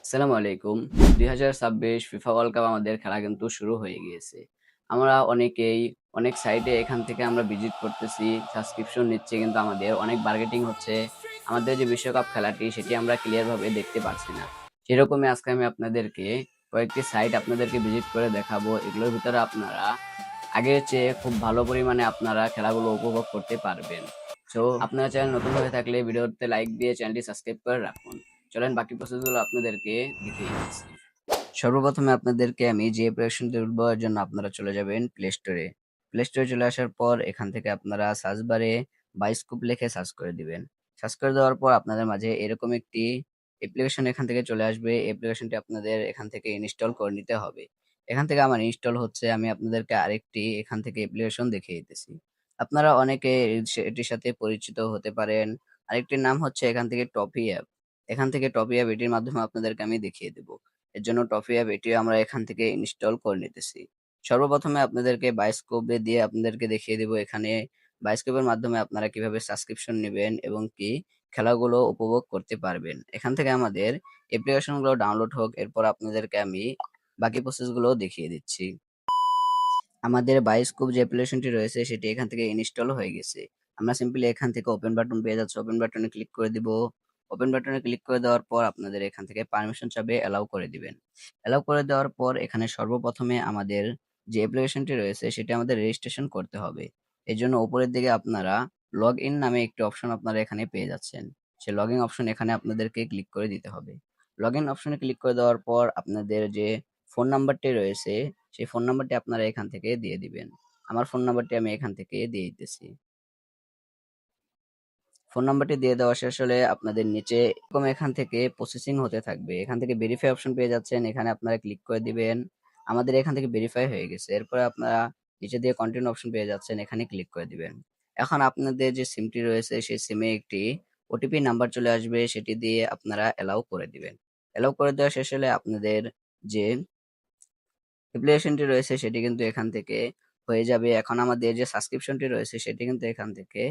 আসসালামু আলাইকুম। ২০২৬ FIFA world cup আমাদের খেলা কিন্তু শুরু হয়ে গিয়েছে। আমরা অনেকেই অনেক সাইটে এখান থেকে আমরা ভিজিট করতেছি, সাবস্ক্রিপশন নিচ্ছে কিন্তু আমাদের অনেক বার্গেটিং হচ্ছে। আমাদের যে বিশ্বকাপ খেলাটি সেটি আমরা ক্লিয়ার ভাবে দেখতে পারছি না। সেরকমই আজকে আমি আপনাদেরকে কয়েকটি সাইট আপনাদেরকে ভিজিট করে দেখাবো। এগুলোর ভিতরে আপনারা আগের চেয়ে খুব ভালো পরিমাণে আপনারা খেলাগুলো উপভোগ করতে পারবেন। সো আপনারা চ্যানেল নতুন হয়ে থাকলে ভিডিওতে লাইক দিয়ে চ্যানেলটি সাবস্ক্রাইব করে রাখুন। চলেন বাকি প্রসেসগুলো আপনাদেরকে দেখিয়ে দিচ্ছি। সর্বপ্রথমে আপনাদেরকে আমি যে অ্যাপ্লিকেশনটি বলবো এর জন্য আপনারা চলে যাবেন প্লে স্টোরে। প্লে স্টোরে চলে আসার পর এখান থেকে আপনারা সার্চ বারে বায়োস্কোপ লিখে সার্চ করে দিবেন। সার্চ করে দেওয়ার পর আপনাদের মাঝে এরকম একটি অ্যাপ্লিকেশন এখান থেকে চলে আসবে। অ্যাপ্লিকেশনটি আপনাদের এখান থেকে ইনস্টল করে নিতে হবে। এখান থেকে আমার ইনস্টল হচ্ছে, আমি আপনাদেরকে আরেকটি এখান থেকে অ্যাপ্লিকেশন দেখিয়ে দিতেছি। আপনারা অনেকে এটির সাথে পরিচিত হতে পারেন। আরেকটির নাম হচ্ছে এখান থেকে টপি অ্যাপ। এখান থেকে টপি অ্যাপ এটির মাধ্যমে আপনাদেরকে আমি দেখিয়ে দেব। এর জন্য টফি অ্যাপ এটিও আমরা এখান থেকে ইনস্টল করে নিতেছি। সর্বপ্রথমে আপনাদেরকে বায়োস্কোপে দিয়ে আপনাদেরকে দেখিয়ে দিব এখানে বায়োস্কোপের মাধ্যমে আপনারা কিভাবে সাবস্ক্রিপশন নেবেন এবং কি খেলাগুলো উপভোগ করতে পারবেন। এখান থেকে আমাদের অ্যাপ্লিকেশনগুলো ডাউনলোড হোক, এরপর আপনাদেরকে আমি বাকি প্রসেসগুলো দেখিয়ে দিচ্ছি। আমাদের বায়োস্কোপ যে অ্যাপ্লিকেশনটি রয়েছে সেটি এখান থেকে ইনস্টল হয়ে গেছে। আমরা সিম্পলি এখান থেকে ওপেন বাটন পেয়ে যাচ্ছি। ওপেন বাটনে ক্লিক করে দিব। ওপেন বাটনে ক্লিক করে দেওয়ার পর আপনাদের এখান থেকে পারমিশন চাবে, অ্যালাউ করে দিবেন। অ্যালাউ করে দেওয়ার পর এখানে সর্বপ্রথমে আমাদের যে অ্যাপ্লিকেশনটি রয়েছে সেটি আমাদের রেজিস্ট্রেশন করতে হবে। এজন্য উপরের দিকে আপনারা লগ ইন নামে একটি অপশন আপনারা এখানে পেয়ে যাচ্ছেন। সেই লগ ইন অপশন এখানে আপনাদেরকে ক্লিক করে দিতে হবে। লগ ইন অপশনে ক্লিক করে দেওয়ার পর আপনাদের যে ফোন নাম্বারটি রয়েছে সেই ফোন নাম্বারটি আপনারা এখান থেকে দিয়ে দিবেন। আমার ফোন নাম্বারটি আমি এখান থেকে দিয়ে দিতেছি। ফোন নাম্বারটি দিয়ে দেওয়া শেষ হলে আপনাদের নিচে এরকম এখান থেকে প্রসেসিং হতে থাকবে। এখান থেকে ভেরিফাই অপশন পেয়ে যাচ্ছেন। এখানে আপনারা ক্লিক করে দিবেন। আমাদের এখান থেকে ভেরিফাই হয়ে গেছে। এরপরে আপনারা নিচে দিয়ে কন্টিনিউ অপশন পেয়ে যাচ্ছেন। এখানে ক্লিক করে দিবেন। এখন আপনাদের যে সিমটি রয়েছে সেই সিমে একটি ওটিপি নাম্বার চলে আসবে। সেটি দিয়ে আপনারা অ্যালাউ করে দিবেন। অ্যালাউ করে দেওয়া শেষ হলে আপনাদের যে অ্যাপ্লিকেশনটি রয়েছে সেটি কিন্তু এখান থেকে হয়ে যাবে। এখন আমাদের যে সাবস্ক্রিপশনটি রয়েছে সেটি কিন্তু এখান থেকে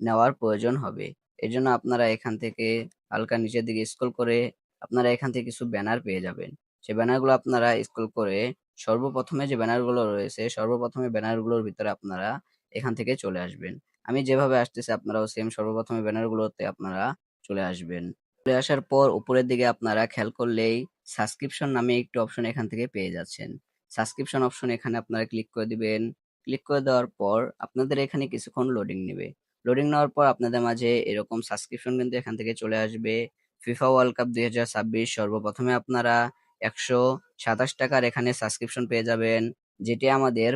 নেওয়ার প্রয়োজন হবে। এজন্য আপনারা এখান থেকে হালকা নিচের দিকে স্ক্রল করে আপনারা এখান থেকে কিছু ব্যানার পেয়ে যাবেন। সেই ব্যানারগুলো আপনারা স্ক্রল করে সর্বপ্রথমে যে ব্যানারগুলো রয়েছে, সর্বপ্রথমে ব্যানারগুলোর ভিতরে আপনারা এখান থেকে চলে আসবেন। আমি যেভাবে আসতেছি আপনারাও সেম সর্বপ্রথমে ব্যানারগুলোতে আপনারা চলে আসবেন। চলে আসার পর উপরের দিকে আপনারা খেয়াল করলেই সাবস্ক্রিপশন নামে একটি অপশন এখান থেকে পেয়ে যাচ্ছেন। সাবস্ক্রিপশন অপশন এখানে আপনারা ক্লিক করে দিবেন। ক্লিক করে দেওয়ার পর আপনাদের এখানে কিছুক্ষণ লোডিং নেবে। লোডিং নেওয়ার পর আপনাদের মাঝে এরকম সাবস্ক্রিপশন কিন্তু এখান থেকে চলে আসবে। ফিফা ওয়ার্ল্ড কাপ ২০২৬ সর্বপ্রথমে আপনারা ১২৭ টাকার এখানে সাবস্ক্রিপশন পেয়ে যাবেন। যেটি আমাদের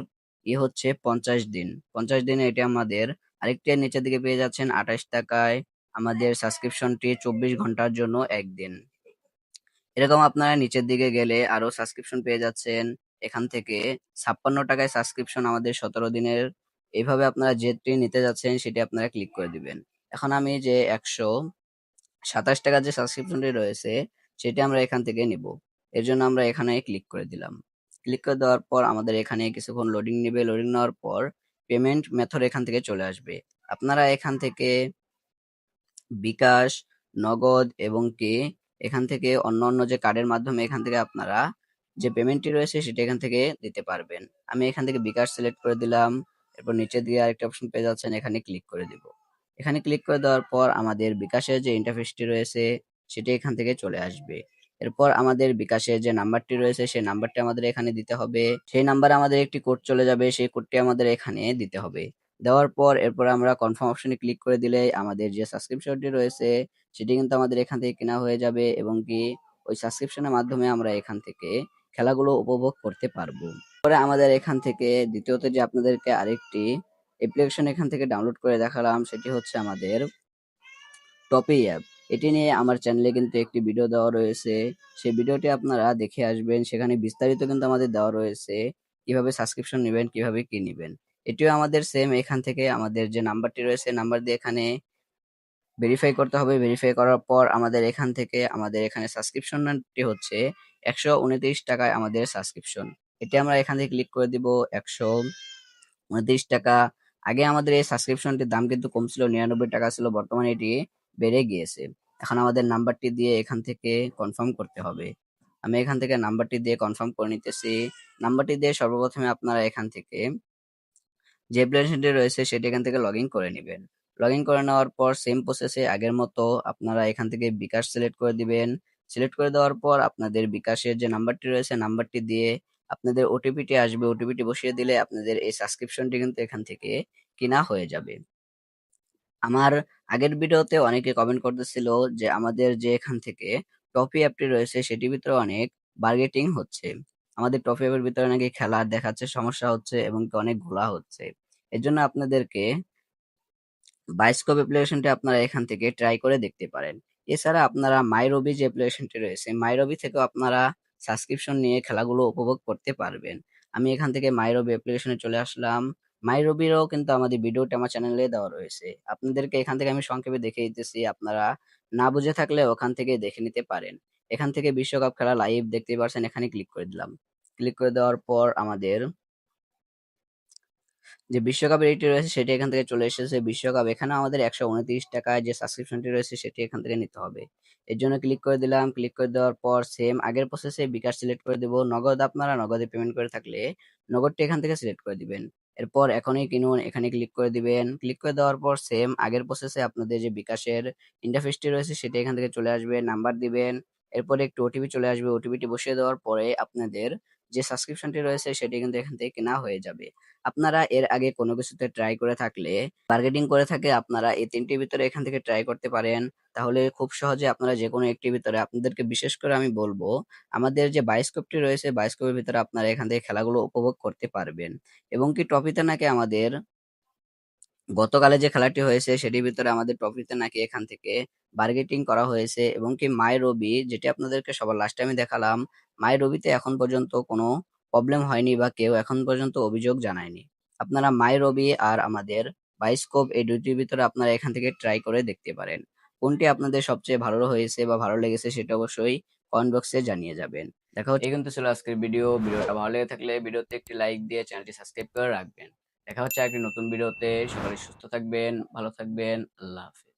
হচ্ছে ৫০ দিন। ৫০ দিনে এটি আমাদের আরেকটি নিচের দিকে পেয়ে যাচ্ছেন ২৮ টাকায় আমাদের সাবস্ক্রিপশনটি ২৪ ঘন্টার জন্য ১ দিন। এরকম আপনারা নিচের দিকে গেলে আরো সাবস্ক্রিপশন পেয়ে যাচ্ছেন। এখান থেকে ৫৬ টাকায় সাবস্ক্রিপশন আমাদের ১৭ দিনের। এইভাবে আপনারা যেটি নিতে যাচ্ছেন সেটি আপনারা ক্লিক করে দিবেন। এখন আমি যে ১২৭ টাকার যে সাবস্ক্রিপশনটি রয়েছে সেটি আমরা এখান থেকে নিব। এর জন্য আমরা এখানে ক্লিক করে দিলাম। ক্লিক করে দেওয়ার পর আমাদের এখানে কিছুক্ষণ লোডিং নিবে। লোডিং নেওয়ার পর পেমেন্ট মেথড এখান থেকে চলে আসবে। আপনারা এখান থেকে বিকাশ, নগদ এবং কি এখান থেকে অন্যান্য যে কার্ডের মাধ্যমে এখান থেকে আপনারা যে পেমেন্টটি রয়েছে সেটা এখান থেকে দিতে পারবেন। আমি এখান থেকে বিকাশ সিলেক্ট করে দিলাম। এরপর নিচের দিকে আরেকটা অপশন পেয়ে যাচ্ছেন, এখানে ক্লিক করে দিব। এখানে ক্লিক করে দেওয়ার পর আমাদের বিকাশের যে ইন্টারফেসটি রয়েছে সেটি এখান থেকে চলে আসবে। এরপর আমাদের বিকাশের যে নাম্বারটি রয়েছে সেই নাম্বারটি আমাদের এখানে দিতে হবে। সেই নাম্বারে আমাদের একটি কোড চলে যাবে, সেই কোডটি আমাদের এখানে দিতে হবে। দেওয়ার পর এরপর আমরা কনফার্ম অপশনে ক্লিক করে দিলেই আমাদের যে সাবস্ক্রিপশনটি রয়েছে সেটি কিন্তু আমাদের এখান থেকে কেনা হয়ে যাবে এবং কি ওই সাবস্ক্রিপশনের মাধ্যমে আমরা এখান থেকে খেলাগুলো উপভোগ করতে পারবো। পরে আমাদের এখান থেকে দ্বিতীয়ত যে আপনাদেরকে আরেকটি অ্যাপ্লিকেশন এখান থেকে ডাউনলোড করে দেখালাম সেটি হচ্ছে আমাদের টপি অ্যাপ। এটি নিয়ে আমার চ্যানেলে কিন্তু একটি ভিডিও দেওয়া রয়েছে। সেই ভিডিওটি আপনারা দেখে আসবেন। সেখানে বিস্তারিত কিন্তু আমাদের দেওয়া রয়েছে কিভাবে সাবস্ক্রিপশন নিবেন, কিভাবে কি নিবেন। এটিও আমাদের সেম এখান থেকে আমাদের যে নাম্বারটি রয়েছে নাম্বার দিয়ে এখানে ভেরিফাই করতে হবে। ভেরিফাই করার পর আমাদের এখান থেকে আমাদের এখানে সাবস্ক্রিপশনটি হচ্ছে ১২৯ টাকায় আমাদের সাবস্ক্রিপশন। এটি আমরা এখান থেকে ক্লিক করে দিব। ১২৯ টাকা। আগে আমাদের এই সাবস্ক্রিপশনটির দাম কিন্তু কম ছিল, ৯৯ টাকা ছিল। বর্তমানে এটি বেড়ে গিয়েছে। এখন আমাদের নাম্বারটি দিয়ে এখান থেকে কনফার্ম করতে হবে। আমি এখান থেকে নাম্বারটি দিয়ে কনফার্ম করে নিতেছি। নাম্বারটি দিয়ে সর্বপ্রথমে আপনারা এখান থেকে যে অ্যাপ্লিকেশনটি রয়েছে সেটি এখান থেকে লগ ইন করে নেবেন। লগ ইন করে নেওয়ার পর সেম প্রসেসে আগের মতো আপনারা এখান থেকে বিকাশ সিলেক্ট করে দিবেন। সিলেক্ট করে দেওয়ার পর আপনাদের বিকাশের যে নাম্বারটি রয়েছে নাম্বারটি দিয়ে আপনাদের ওটিপিটি আসবে, ওটিপিটি বসিয়ে দিলে আপনাদের এই সাবস্ক্রিপশনটি কিন্তু এখান থেকে কিনা হয়ে যাবে। আমার আগের ভিডিওতে অনেকে কমেন্ট করতেছিল যে আমাদের যে এখান থেকে টপি অ্যাপটি রয়েছে সেটির ভিতরে অনেক বার্গেটিং হচ্ছে। আমাদের টপি অ্যাপের ভিতরে নাকি খেলা দেখাচ্ছে, সমস্যা হচ্ছে এবং কি অনেক ঘোলা হচ্ছে। এর জন্য আপনাদেরকে বায়োস্কোপ অ্যাপ্লিকেশনটি আপনারা এখান থেকে ট্রাই করে দেখতে পারেন। এছাড়া আপনারা মাইরবি যে অ্যাপ্লিকেশনটি রয়েছে, মাইরবি থেকেও আপনারা সাবস্ক্রিপশন নিয়ে খেলাগুলো উপভোগ করতে পারবেন। আমি এখান থেকে মাইরবি অ্যাপ্লিকেশনে চলে আসলাম। মাইরবিরও কিন্তু আমাদের ভিডিওটি আমার চ্যানেলে দেওয়া রয়েছে। আপনাদেরকে এখান থেকে আমি সংক্ষেপে দেখিয়ে দিতেছি। আপনারা না বুঝে থাকলে ওখান থেকে দেখে নিতে পারেন। এখান থেকে বিশ্বকাপ খেলা লাইভ দেখতে পারছেন। এখানে ক্লিক করে দিলাম। ক্লিক করে দেওয়ার পর আমাদের যে বিশ্বকাপের এটি রয়েছে সেটি এখান থেকে চলে এসেছে। বিশ্বকাপ এখানে আমাদের ১২৯ টাকায় যে সাবস্ক্রিপশনটি রয়েছে সেটি এখান থেকে নিতে হবে। এর জন্য ক্লিক করে দিলাম। ক্লিক করে দেওয়ার পর সেম আগের প্রসেসে বিকাশ সিলেক্ট করে দেব। নগদ আপনারা নগদে পেমেন্ট করে থাকলে নগদটি এখান থেকে সিলেক্ট করে দিবেন। এরপর এখনই কিনুন এখানে ক্লিক করে দিবেন। ক্লিক করে দেওয়ার পর সেম আগের প্রসেসে আপনাদের যে বিকাশের ইন্টারফেসটি রয়েছে সেটি এখান থেকে চলে আসবে। নাম্বার দিবেন। এরপরে একটু ওটিপি চলে আসবে। ওটিপিটি বসিয়ে দেওয়ার পরে আপনাদের যে সাবস্ক্রিপশনটি রয়েছে সেটি কিন্তু এখান থেকে কেনা হয়ে যাবে। আপনারা এর আগে কোনো কিছুতে ট্রাই করে থাকলে বার্গেটিং করে থাকে আপনারা এই ৩ টির ভিতরে এখান থেকে ট্রাই করতে পারেন। তাহলে খুব সহজে আপনারা যেকোনো একটির ভিতরে আপনাদেরকে বিশেষ করে আমি বলব, আমাদের যে বায়োস্কোপটি রয়েছে বায়োস্কোপের ভিতরে আপনারা এখান থেকে খেলাগুলো উপভোগ করতে পারবেন। এবং কি ট্রফিতে নাকি আমাদের গতকালে যে খেলাটি হয়েছে সেটির ভিতরে আমাদের ট্রফিতে নাকি এখান থেকে বার্গেটিং করা হয়েছে এবং কি মাই রবি যেটি আপনাদেরকে সবার লাস্টে আমি দেখালাম, মাই রবিতে এখন পর্যন্ত কোনো প্রবলেম হয়নি বা কেউ এখন পর্যন্ত অভিযোগ জানায়নি। আপনারা মাই রবি আর আমাদের বায়োস্কোপ এই ২ টির ভিতরে আপনারা এখান থেকে ট্রাই করে দেখতে পারেন। কোনটি আপনাদের সবচেয়ে ভালো হয়েছে বা ভালো লেগেছে সেটা অবশ্যই কমেন্ট বক্সে জানিয়ে যাবেন। দেখা হচ্ছে এই কিন্তু ছিল আজকের ভিডিও। ভিডিওটা ভালো লেগে থাকলে ভিডিওতে একটি লাইক দিয়ে চ্যানেলটি সাবস্ক্রাইব করে রাখবেন। দেখা হচ্ছে আরেকটি নতুন ভিডিওতে। সকলে সুস্থ থাকবেন, ভালো থাকবেন। আল্লাহ হাফেজ।